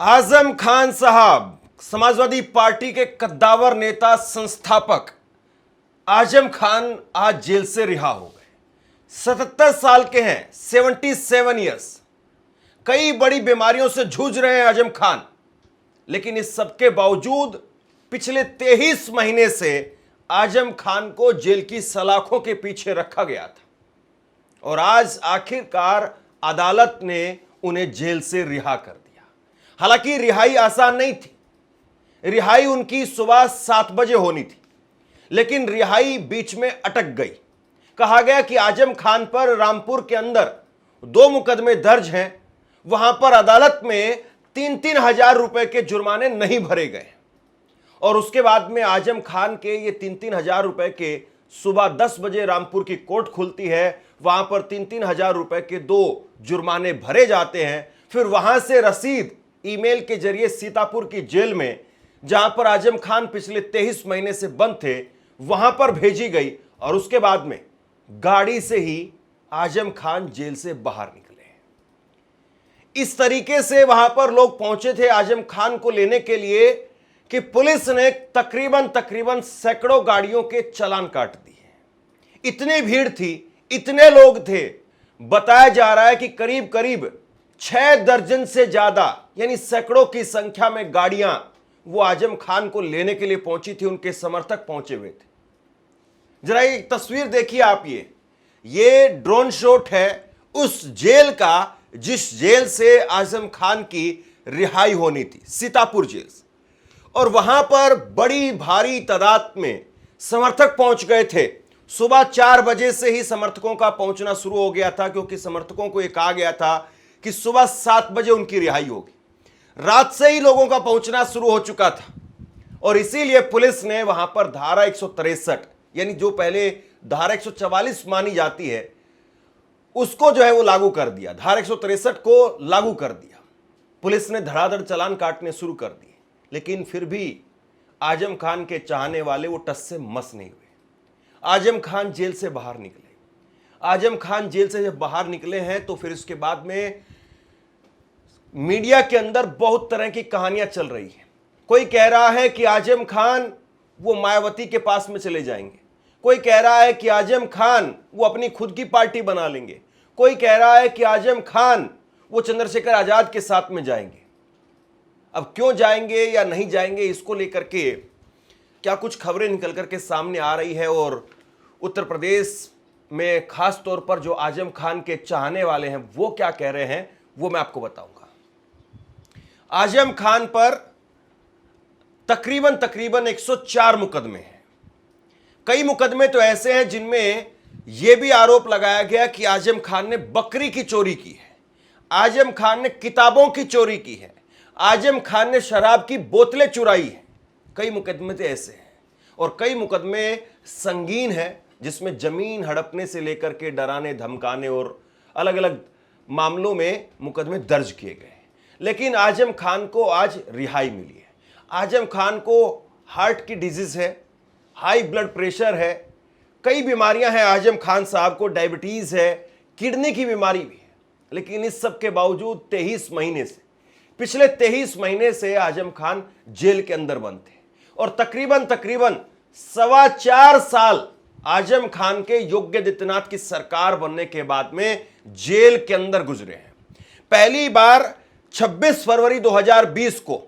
आजम खान साहब समाजवादी पार्टी के कद्दावर नेता संस्थापक आजम खान आज जेल से रिहा हो गए। 77 साल के हैं, 77 ईयर्स। कई बड़ी बीमारियों से जूझ रहे हैं आजम खान, लेकिन इस सबके बावजूद पिछले 23 महीने से आजम खान को जेल की सलाखों के पीछे रखा गया था और आज आखिरकार अदालत ने उन्हें जेल से रिहा कर दिया। हालांकि रिहाई आसान नहीं थी। रिहाई उनकी सुबह 7 बजे होनी थी, लेकिन रिहाई बीच में अटक गई। कहा गया कि आजम खान पर रामपुर के अंदर 2 मुकदमे दर्ज हैं, वहां पर अदालत में 3-3 हजार रुपए के जुर्माने नहीं भरे गए और उसके बाद में आजम खान के ये 3-3 हजार रुपए के सुबह 10 बजे रामपुर की कोर्ट खुलती है, वहां पर 3-3 हजार रुपए के 2 जुर्माने भरे जाते हैं। फिर वहां से रसीद ईमेल के जरिए सीतापुर की जेल में, जहां पर आजम खान पिछले 23 महीने से बंद थे, वहां पर भेजी गई और उसके बाद में गाड़ी से ही आजम खान जेल से बाहर निकले। इस तरीके से वहां पर लोग पहुंचे थे आजम खान को लेने के लिए कि पुलिस ने तकरीबन सैकड़ों गाड़ियों के चालान काट दिए। इतनी भीड़ थी, इतने लोग थे, बताया जा रहा है कि करीब 6 दर्जन से ज्यादा यानी सैकड़ों की संख्या में गाड़ियां वो आजम खान को लेने के लिए पहुंची थी। उनके समर्थक पहुंचे हुए थे। जरा एक तस्वीर देखिए आप, ये ड्रोन शॉट है उस जेल का जिस जेल से आजम खान की रिहाई होनी थी, सीतापुर जेल से। और वहां पर बड़ी भारी तादाद में समर्थक पहुंच गए थे। सुबह 4 बजे से ही समर्थकों का पहुंचना शुरू हो गया था, क्योंकि समर्थकों को यह कहा गया था कि सुबह 7 बजे उनकी रिहाई होगी। रात से ही लोगों का पहुंचना शुरू हो चुका था और इसीलिए पुलिस ने वहां पर धारा 163 यानी जो पहले धारा 144 मानी जाती है, उसको जो है वो लागू कर दिया। धारा 163 को लागू कर दिया। पुलिस ने धड़ाधड़ चालान काटने शुरू कर दिए, लेकिन फिर भी आजम खान के चाहने वाले वो टस से मस नहीं हुए। आजम खान जेल से बाहर निकले। आजम खान जेल से जब बाहर निकले हैं तो फिर उसके बाद में मीडिया के अंदर बहुत तरह की कहानियां चल रही हैं। कोई कह रहा है कि आजम खान वो मायावती के पास में चले जाएंगे, कोई कह रहा है कि आजम खान वो अपनी खुद की पार्टी बना लेंगे, कोई कह रहा है कि आजम खान वो चंद्रशेखर आजाद के साथ में जाएंगे। अब क्यों जाएंगे या नहीं जाएंगे, इसको लेकर के क्या कुछ खबरें निकल करके सामने आ रही है और उत्तर प्रदेश में खास तौर पर जो आजम खान के चाहने वाले हैं वो क्या कह रहे हैं, वो मैं आपको बताऊंगा। आजम खान पर तकरीबन 104 मुकदमे हैं। कई मुकदमे तो ऐसे हैं जिनमें यह भी आरोप लगाया गया कि आजम खान ने बकरी की चोरी की है, आजम खान ने किताबों की चोरी की है, आजम खान ने शराब की बोतलें चुराई हैं। कई मुकदमे तो ऐसे हैं और कई मुकदमे संगीन हैं, जिसमें जमीन हड़पने से लेकर के डराने धमकाने और अलग अलग मामलों में मुकदमे दर्ज किए गए। लेकिन आजम खान को आज रिहाई मिली है। आजम खान को हार्ट की डिजीज है, हाई ब्लड प्रेशर है, कई बीमारियां हैं आजम खान साहब को, डायबिटीज है, किडनी की बीमारी भी है। लेकिन इस सब के बावजूद 23 महीने से, पिछले 23 महीने से आजम खान जेल के अंदर बंद थे और तकरीबन 4.25 साल आजम खान के योगी आदित्यनाथ की सरकार बनने के बाद में जेल के अंदर गुजरे हैं। पहली बार 26 फरवरी 2020 को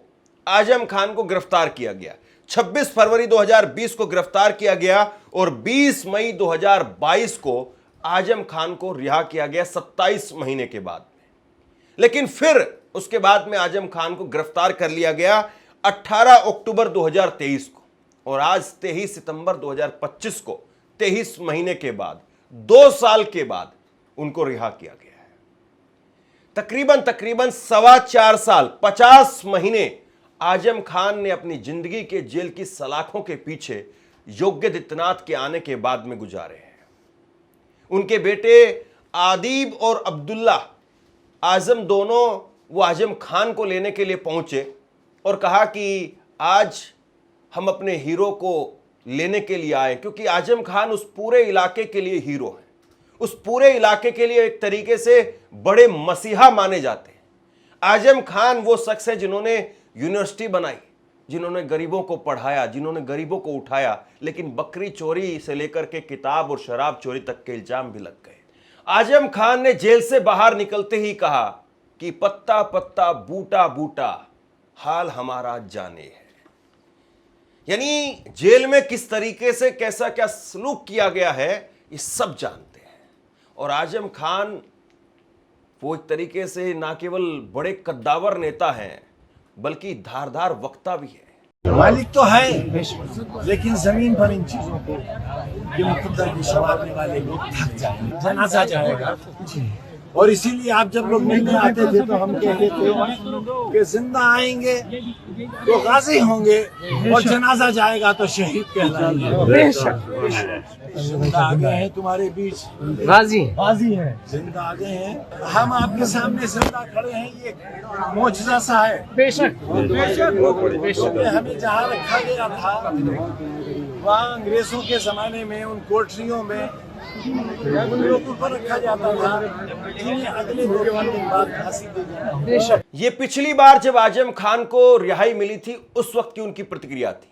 आजम खान को गिरफ्तार किया गया। 26 फरवरी 2020 को गिरफ्तार किया गया और 20 मई 2022 को आजम खान को रिहा किया गया 27 महीने के बाद में। लेकिन फिर उसके बाद में आजम खान को गिरफ्तार कर लिया गया 18 अक्टूबर 2023 को और आज 23 सितंबर 2025 को 23 महीने के बाद, 2 साल के बाद उनको रिहा किया गया है। तकरीबन 4.25 साल, 50 महीने आजम खान ने अपनी जिंदगी के जेल की सलाखों के पीछे योगी आदित्यनाथ के आने के बाद में गुजारे हैं। उनके बेटे आदिब और अब्दुल्ला आजम दोनों वो आजम खान को लेने के लिए पहुंचे और कहा कि आज हम अपने हीरो को लेने के लिए आए, क्योंकि आजम खान उस पूरे इलाके के लिए हीरो हैं, उस पूरे इलाके के लिए एक तरीके से बड़े मसीहा माने जाते हैं। आजम खान वो शख्स है जिन्होंने यूनिवर्सिटी बनाई, जिन्होंने गरीबों को पढ़ाया, जिन्होंने गरीबों को उठाया, लेकिन बकरी चोरी से लेकर के किताब और शराब चोरी तक के इल्जाम भी लग गए। आजम खान ने जेल से बाहर निकलते ही कहा कि पत्ता पत्ता बूटा बूटा हाल हमारा जाने है। यानी जेल में किस तरीके से कैसा क्या सलूक किया गया है ये सब जानते हैं। और आजम खान वो एक तरीके से ना केवल बड़े कद्दावर नेता हैं बल्कि धारदार वक्ता भी है। मालिक तो है, लेकिन जमीन पर इन चीजों को ये मुकद्दर की संभालने वाले लोग थक जाएंगे, जनाजा जाएगा। और इसीलिए आप जब लोग मिलने आते थे तो हम कहते थे कि जिंदा आएंगे तो गाजी होंगे और जनाजा जाएगा तो शहीद कहलाएंगे। जिंदा आ गए हैं तुम्हारे बीच, गाजी हैं, जिंदा आ गए हैं। हम आपके सामने जिंदा खड़े हैं, ये मौजज़ा सा है। बेशक हमें जहाँ रखा गया था वहाँ अंग्रेजों के जमाने में उन कोठरियों में उन लोगों पर रखा जाता था, जिन्हें अगले 2 दिन बाद फांसी दी जाती। ये पिछली बार जब आजम खान को रिहाई मिली थी उस वक्त की उनकी प्रतिक्रिया थी।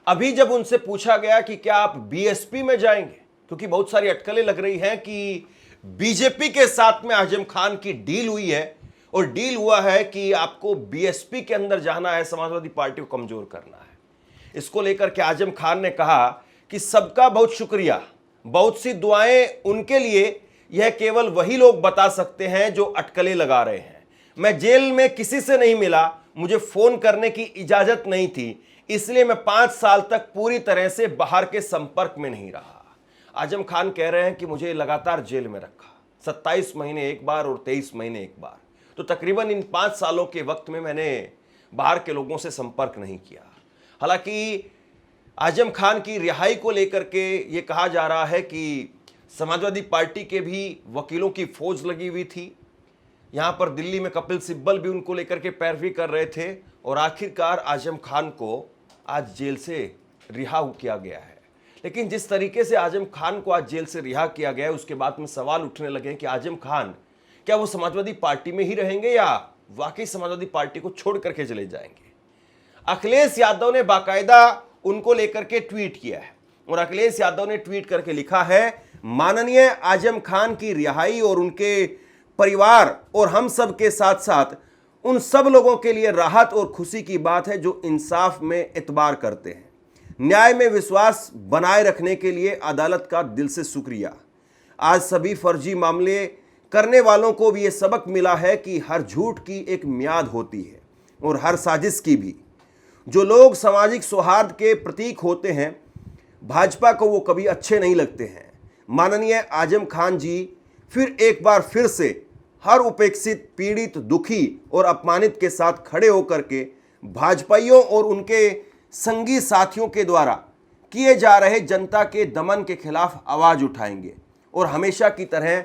अभी जब उनसे पूछा गया कि क्या आप बीएसपी में जाएंगे, क्योंकि बहुत सारी अटकलें लग रही हैं कि बीजेपी के साथ में आजम खान की डील हुई है और डील हुआ है कि आपको बीएसपी के अंदर जाना है, समाजवादी पार्टी को कमजोर करना है। इसको लेकर के आजम खान ने कहा कि सबका बहुत शुक्रिया, बहुत सी दुआएं उनके लिए, यह केवल वही लोग बता सकते हैं जो अटकलें लगा रहे हैं। मैं जेल में किसी से नहीं मिला, मुझे फोन करने की इजाजत नहीं थी, इसलिए मैं 5 साल तक पूरी तरह से बाहर के संपर्क में नहीं रहा। आजम खान कह रहे हैं कि मुझे लगातार जेल में रखा, 27 महीने एक बार और 23 महीने एक बार, तो तकरीबन इन 5 सालों के वक्त में मैंने बाहर के लोगों से संपर्क नहीं किया। हालांकि आजम खान की रिहाई को लेकर के ये कहा जा रहा है कि समाजवादी पार्टी के भी वकीलों की फौज लगी हुई थी। यहाँ पर दिल्ली में कपिल सिब्बल भी उनको लेकर के पैरवी कर रहे थे और आखिरकार आजम खान को आज जेल से रिहा किया गया है। लेकिन जिस तरीके से आजम खान को आज जेल से रिहा किया गया है उसके बाद में सवाल उठने लगे कि आजम खान क्या वो समाजवादी पार्टी में ही रहेंगे या वाकई समाजवादी पार्टी को छोड़ करके चले जाएंगे। अखिलेश यादव ने बाकायदा उनको लेकर के ट्वीट किया है और अखिलेश यादव ने ट्वीट करके लिखा है, माननीय आजम खान की रिहाई और उनके परिवार और हम सब के साथ साथ उन सब लोगों के लिए राहत और खुशी की बात है जो इंसाफ में एतबार करते हैं। न्याय में विश्वास बनाए रखने के लिए अदालत का दिल से शुक्रिया। आज सभी फर्जी मामले करने वालों को भी ये सबक मिला है कि हर झूठ की एक मियाद होती है और हर साजिश की भी। जो लोग सामाजिक सौहार्द के प्रतीक होते हैं, भाजपा को वो कभी अच्छे नहीं लगते हैं। माननीय आजम खान जी फिर एक बार फिर से हर उपेक्षित, पीड़ित, दुखी और अपमानित के साथ खड़े होकर के भाजपाइयों और उनके संगी साथियों के द्वारा किए जा रहे जनता के दमन के खिलाफ आवाज उठाएंगे और हमेशा की तरह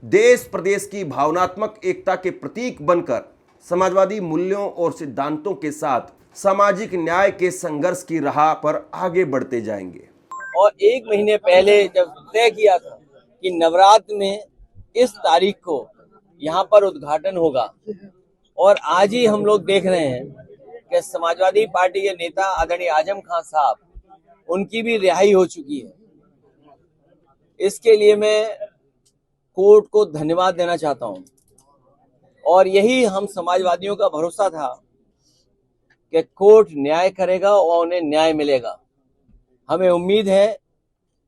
देश प्रदेश की भावनात्मक एकता के प्रतीक बनकर समाजवादी मूल्यों और सिद्धांतों के साथ सामाजिक न्याय के संघर्ष की राह पर आगे बढ़ते जाएंगे। और 1 महीने पहले जब तय किया था कि नवरात्र में इस तारीख को यहाँ पर उद्घाटन होगा और आज ही हम लोग देख रहे हैं कि समाजवादी पार्टी के नेता आदरणीय आजम खान साहब, उनकी भी रिहाई हो चुकी है। इसके लिए मैं कोर्ट को धन्यवाद देना चाहता हूँ और यही हम समाजवादियों का भरोसा था कि कोर्ट न्याय करेगा और उन्हें न्याय मिलेगा। हमें उम्मीद है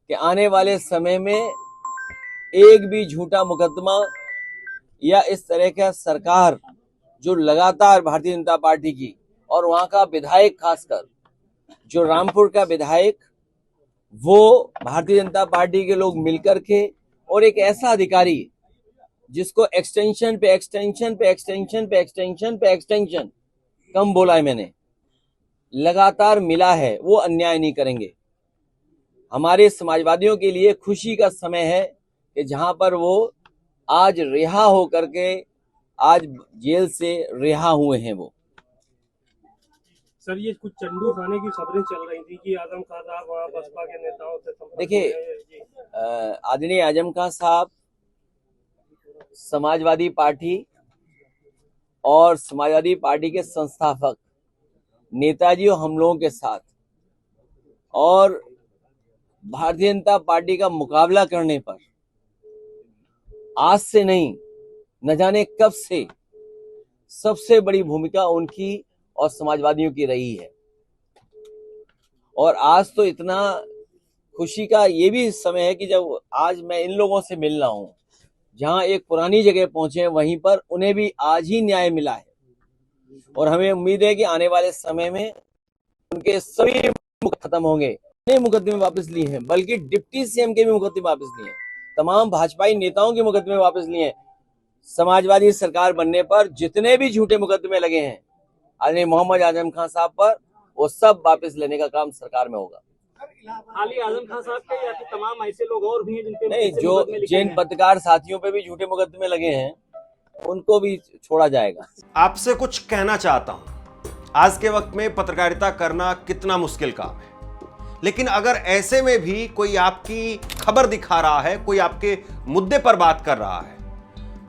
कि आने वाले समय में एक भी झूठा मुकदमा या इस तरह का सरकार जो लगातार भारतीय जनता पार्टी की और वहां का विधायक, खासकर जो रामपुर का विधायक, वो भारतीय जनता पार्टी के लोग मिलकर के और एक ऐसा अधिकारी जिसको एक्सटेंशन पे एक्सटेंशन पे एक्सटेंशन पे एक्सटेंशन पे एक्सटेंशन कम बोला है मैंने, लगातार मिला है, वो अन्याय नहीं करेंगे। हमारे समाजवादियों के लिए खुशी का समय है कि जहां पर वो आज रिहा हो करके आज जेल से रिहा हुए हैं। वो सर, ये कुछ चंडू खाने की खबरें चल रही थी कि आजम खान साहब वहाँ बसपा के नेताओं से संपर्क देखिए, आदरणीय आजम खान साहब समाजवादी पार्टी और समाजवादी पार्टी के संस्थापक नेताजी और हम लोगों के साथ और भारतीय जनता पार्टी का मुकाबला करने पर आज से नहीं, न जाने कब से सबसे बड़ी भूमिका उनकी और समाजवादियों की रही है। और आज तो इतना खुशी का ये भी समय है कि जब आज मैं इन लोगों से मिल रहा हूं, जहां एक पुरानी जगह पहुंचे हैं, वहीं पर उन्हें भी आज ही न्याय मिला है। और हमें उम्मीद है कि आने वाले समय में उनके सभी खत्म होंगे। नए मुकदमे वापस लिए हैं, बल्कि डिप्टी सीएम के भी मुकदमे वापस लिए हैं, तमाम भाजपाई नेताओं के मुकदमे वापस लिए हैं। समाजवादी सरकार बनने पर जितने भी झूठे मुकदमे लगे हैं आदरणीय मोहम्मद आजम खान साहब पर, वो सब वापस लेने का काम सरकार में होगा। खाली आजम खान साहब के या फिर तमाम ऐसे लोग और भी हैं जिन पे नहीं, ऐसे जो मुकदमे लिखे जिन हैं? पत्रकार साथियों पे भी झूठे मुकदमे लगे हैं उनको भी छोड़ा जाएगा। आपसे कुछ कहना चाहता हूं। आज के वक्त में पत्रकारिता करना कितना मुश्किल काम है, लेकिन अगर ऐसे में भी कोई आपकी खबर दिखा रहा है, कोई आपके मुद्दे पर बात कर रहा है,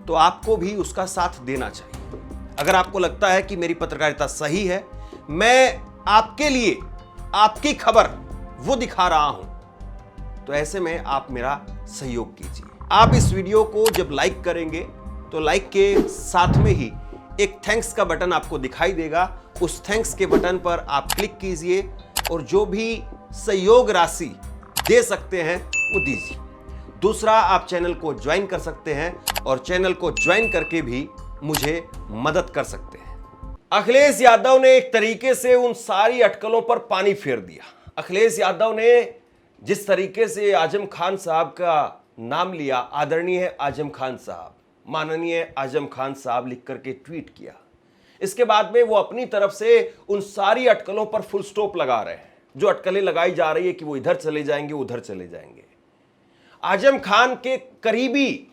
तो आपको भी उसका साथ देना चाहिए। अगर आपको लगता है कि मेरी पत्रकारिता सही है, मैं आपके लिए आपकी खबर वो दिखा रहा हूं, तो ऐसे में आप मेरा सहयोग कीजिए। आप इस वीडियो को जब लाइक करेंगे तो लाइक के साथ में ही एक थैंक्स का बटन आपको दिखाई देगा। उस थैंक्स के बटन पर आप क्लिक कीजिए और जो भी सहयोग राशि दे सकते हैं वो दीजिए। दूसरा, आप चैनल को ज्वाइन कर सकते हैं और चैनल को ज्वाइन करके भी मुझे मदद कर सकते हैं। अखिलेश यादव ने एक तरीके से उन सारी अटकलों पर पानी फेर दिया। अखिलेश यादव ने जिस तरीके से आजम खान साहब का नाम लिया, आदरणीय आजम खान साहब, माननीय आजम खान साहब लिख करके ट्वीट किया, इसके बाद में वो अपनी तरफ से उन सारी अटकलों पर फुल स्टॉप लगा रहे हैं। जो अटकलें लगाई जा रही है कि वो इधर चले जाएंगे, उधर चले जाएंगे। आजम खान के करीबी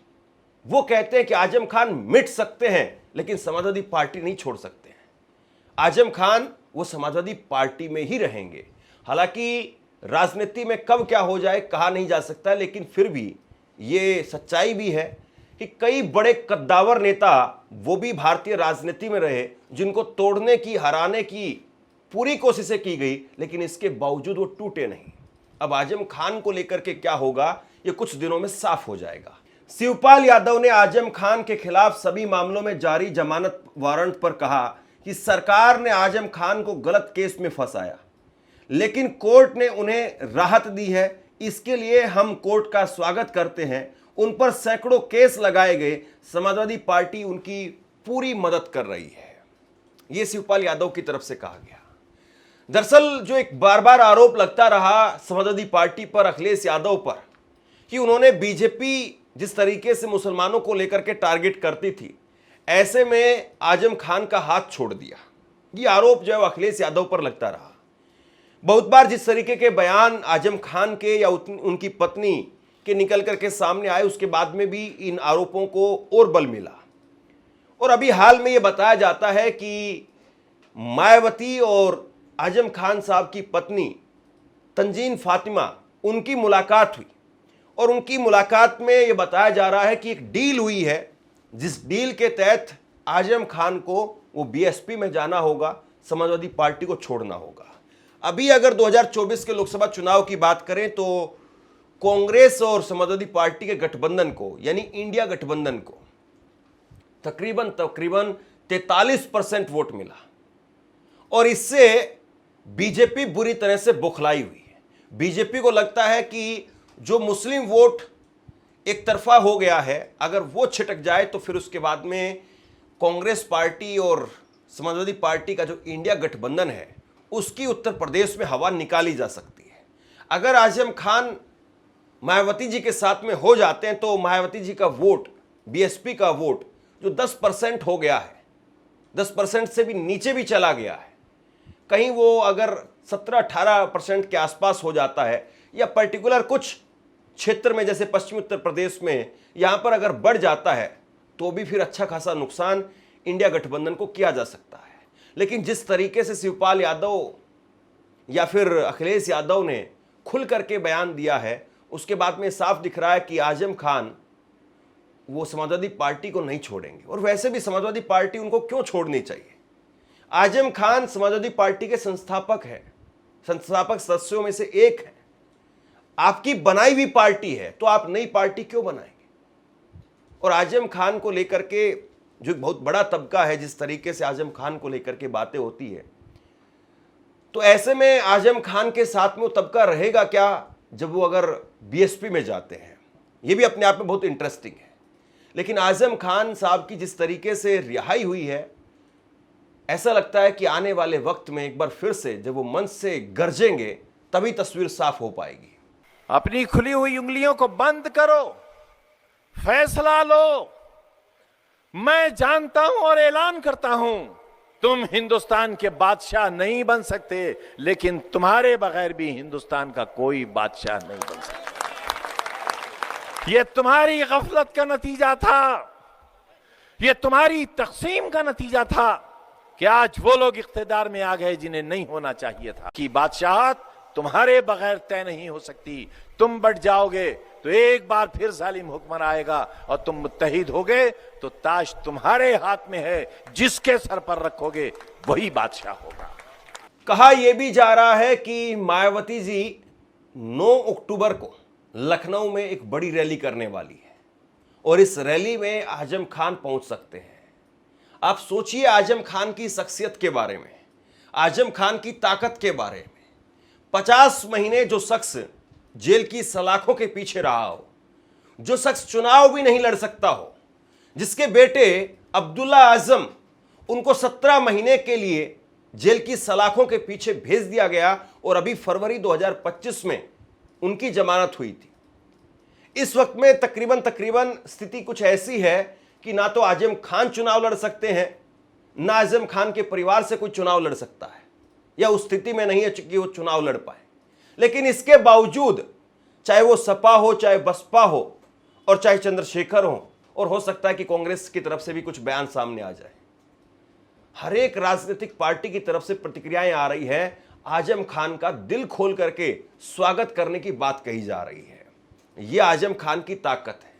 वो कहते हैं कि आजम खान मिट सकते हैं लेकिन समाजवादी पार्टी नहीं छोड़ सकते हैं। आजम खान वो समाजवादी पार्टी में ही रहेंगे। हालांकि राजनीति में कब क्या हो जाए कहा नहीं जा सकता, लेकिन फिर भी ये सच्चाई भी है कि कई बड़े कद्दावर नेता वो भी भारतीय राजनीति में रहे, जिनको तोड़ने की, हराने की पूरी कोशिशें की गई, लेकिन इसके बावजूद वो टूटे नहीं। अब आजम खान को लेकर के क्या होगा ये कुछ दिनों में साफ हो जाएगा। शिवपाल यादव ने आजम खान के खिलाफ सभी मामलों में जारी जमानत वारंट पर कहा कि सरकार ने आजम खान को गलत केस में फंसाया, लेकिन कोर्ट ने उन्हें राहत दी है। इसके लिए हम कोर्ट का स्वागत करते हैं। उन पर सैकड़ों केस लगाए गए, समाजवादी पार्टी उनकी पूरी मदद कर रही है। यह शिवपाल यादव की तरफ से कहा गया। दरअसल जो एक बार बार आरोप लगता रहा समाजवादी पार्टी पर, अखिलेश यादव पर, कि उन्होंने बीजेपी जिस तरीके से मुसलमानों को लेकर के टारगेट करती थी, ऐसे में आजम खान का हाथ छोड़ दिया। ये आरोप जो है अखिलेश यादव पर लगता रहा। बहुत बार जिस तरीके के बयान आजम खान के या उनकी पत्नी के निकल करके सामने आए, उसके बाद में भी इन आरोपों को और बल मिला। और अभी हाल में ये बताया जाता है कि मायावती और आजम खान साहब की पत्नी तंजीन फातिमा, उनकी मुलाकात हुई और उनकी मुलाकात में ये बताया जा रहा है कि एक डील हुई है, जिस डील के तहत आजम खान को वो बीएसपी में जाना होगा, समाजवादी पार्टी को छोड़ना होगा। अभी अगर 2024 के लोकसभा चुनाव की बात करें तो कांग्रेस और समाजवादी पार्टी के गठबंधन को, यानी इंडिया गठबंधन को, तकरीबन 43% वोट मिला और इससे बीजेपी बुरी तरह से बौखलाई हुई है। बीजेपी को लगता है कि जो मुस्लिम वोट एक तरफा हो गया है, अगर वो छिटक जाए तो फिर उसके बाद में कांग्रेस पार्टी और समाजवादी पार्टी का जो इंडिया गठबंधन है उसकी उत्तर प्रदेश में हवा निकाली जा सकती है। अगर आजम खान मायावती जी के साथ में हो जाते हैं तो मायावती जी का वोट, बीएसपी का वोट जो 10% हो गया है, 10% से भी नीचे भी चला गया है, कहीं वो अगर 17-18% के आसपास हो जाता है, या पर्टिकुलर कुछ क्षेत्र में जैसे पश्चिमी उत्तर प्रदेश में यहां पर अगर बढ़ जाता है, तो भी फिर अच्छा खासा नुकसान इंडिया गठबंधन को किया जा सकता है। लेकिन जिस तरीके से शिवपाल यादव या फिर अखिलेश यादव ने खुल करके बयान दिया है, उसके बाद में साफ दिख रहा है कि आजम खान वो समाजवादी पार्टी को नहीं छोड़ेंगे, और वैसे भी समाजवादी पार्टी उनको क्यों छोड़नी चाहिए। आजम खान समाजवादी पार्टी के संस्थापक सदस्यों में से एक है। आपकी बनाई हुई पार्टी है तो आप नई पार्टी क्यों बनाएंगे। और आजम खान को लेकर के जो एक बहुत बड़ा तबका है, जिस तरीके से आजम खान को लेकर के बातें होती है, तो ऐसे में आजम खान के साथ में वो तबका रहेगा क्या जब वो अगर बीएसपी में जाते हैं। ये भी अपने आप में बहुत इंटरेस्टिंग है। लेकिन आजम खान साहब की जिस तरीके से रिहाई हुई है, ऐसा लगता है कि आने वाले वक्त में एक बार फिर से जब वो मंच से गरजेंगे तभी तस्वीर साफ हो पाएगी। अपनी खुली हुई उंगलियों को बंद करो, फैसला लो। मैं जानता हूं और ऐलान करता हूं, तुम हिंदुस्तान के बादशाह नहीं बन सकते, लेकिन तुम्हारे बगैर भी हिंदुस्तान का कोई बादशाह नहीं बन सकता। यह तुम्हारी गफलत का नतीजा था, यह तुम्हारी तकसीम का नतीजा था कि आज वो लोग इख्तिदार में आ गए जिन्हें नहीं होना चाहिए था। कि बादशाहत तुम्हारे बगैर तय नहीं हो सकती। तुम बढ़ जाओगे तो एक बार फिर जालिम हुक्मरान आएगा, और तुम मुत्तहिद होगे तो ताज तुम्हारे हाथ में है, जिसके सर पर रखोगे वही बादशाह होगा। कहा यह भी जा रहा है कि मायावती जी 9 अक्टूबर को लखनऊ में एक बड़ी रैली करने वाली है, और इस रैली में आजम खान पहुंच सकते हैं। आप सोचिए आजम खान की शख्सियत के बारे में, आजम खान की ताकत के बारे में। 50 महीने जो शख्स जेल की सलाखों के पीछे रहा हो, जो शख्स चुनाव भी नहीं लड़ सकता हो, जिसके बेटे अब्दुल्ला आजम उनको 17 महीने के लिए जेल की सलाखों के पीछे भेज दिया गया, और अभी फरवरी 2025 में उनकी जमानत हुई थी। इस वक्त में तकरीबन स्थिति कुछ ऐसी है कि ना तो आजम खान चुनाव लड़ सकते हैं, ना आजम खान के परिवार से कोई चुनाव लड़ सकता है, या उस स्थिति में नहीं है कि वो चुनाव लड़ पाए। लेकिन इसके बावजूद चाहे वो सपा हो, चाहे बसपा हो, और चाहे चंद्रशेखर हो, और हो सकता है कि कांग्रेस की तरफ से भी कुछ बयान सामने आ जाए, हर एक राजनीतिक पार्टी की तरफ से प्रतिक्रियाएं आ रही है। आजम खान का दिल खोल करके स्वागत करने की बात कही जा रही है। यह आजम खान की ताकत है।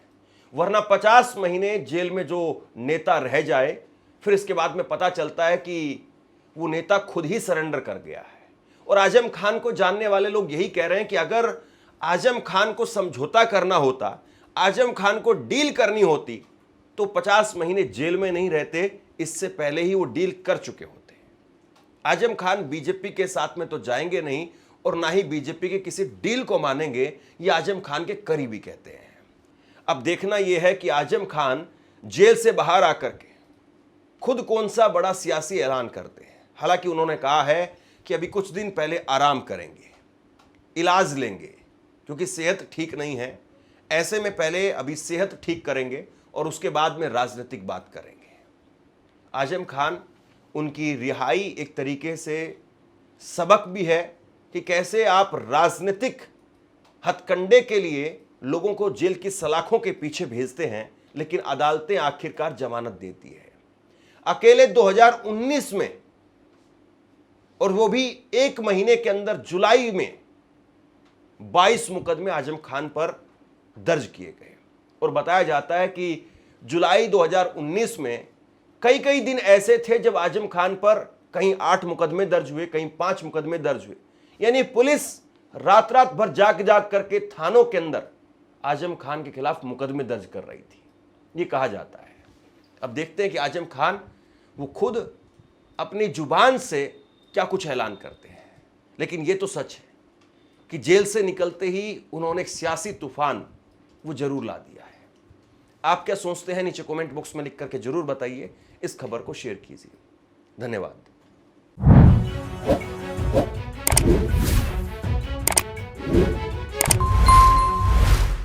वरना 50 महीने जेल में जो नेता रह जाए, फिर इसके बाद में पता चलता है कि वो नेता खुद ही सरेंडर कर गया है। और आजम खान को जानने वाले लोग यही कह रहे हैं कि अगर आजम खान को समझौता करना होता, आजम खान को डील करनी होती, तो 50 महीने जेल में नहीं रहते, इससे पहले ही वो डील कर चुके होते। आजम खान बीजेपी के साथ में तो जाएंगे नहीं, और ना ही बीजेपी के किसी डील को मानेंगे, ये आजम खान के करीबी कहते हैं। अब देखना यह है कि आजम खान जेल से बाहर आकर के खुद कौन सा बड़ा सियासी ऐलान करते हैं। हालांकि उन्होंने कहा है कि अभी कुछ दिन पहले आराम करेंगे, इलाज लेंगे, क्योंकि सेहत ठीक नहीं है। ऐसे में पहले अभी सेहत ठीक करेंगे और उसके बाद में राजनीतिक बात करेंगे। आजम खान, उनकी रिहाई एक तरीके से सबक भी है कि कैसे आप राजनीतिक हथकंडे के लिए लोगों को जेल की सलाखों के पीछे भेजते हैं, लेकिन अदालतें आखिरकार जमानत देती है। अकेले 2019 में, और वो भी 1 महीने के अंदर, जुलाई में 22 मुकदमे आजम खान पर दर्ज किए गए। और बताया जाता है कि जुलाई 2019 में कई दिन ऐसे थे जब आजम खान पर कहीं 8 मुकदमे दर्ज हुए, कहीं 5 मुकदमे दर्ज हुए। यानी पुलिस रात भर जाग करके थानों के अंदर आजम खान के खिलाफ मुकदमे दर्ज कर रही थी, ये कहा जाता है। अब देखते हैं कि आजम खान वो खुद अपनी जुबान से क्या कुछ ऐलान करते हैं। लेकिन ये तो सच है कि जेल से निकलते ही उन्होंने एक सियासी तूफान वो जरूर ला दिया है। आप क्या सोचते हैं, नीचे कमेंट बॉक्स में लिख करके जरूर बताइए। इस खबर को शेयर कीजिए। धन्यवाद।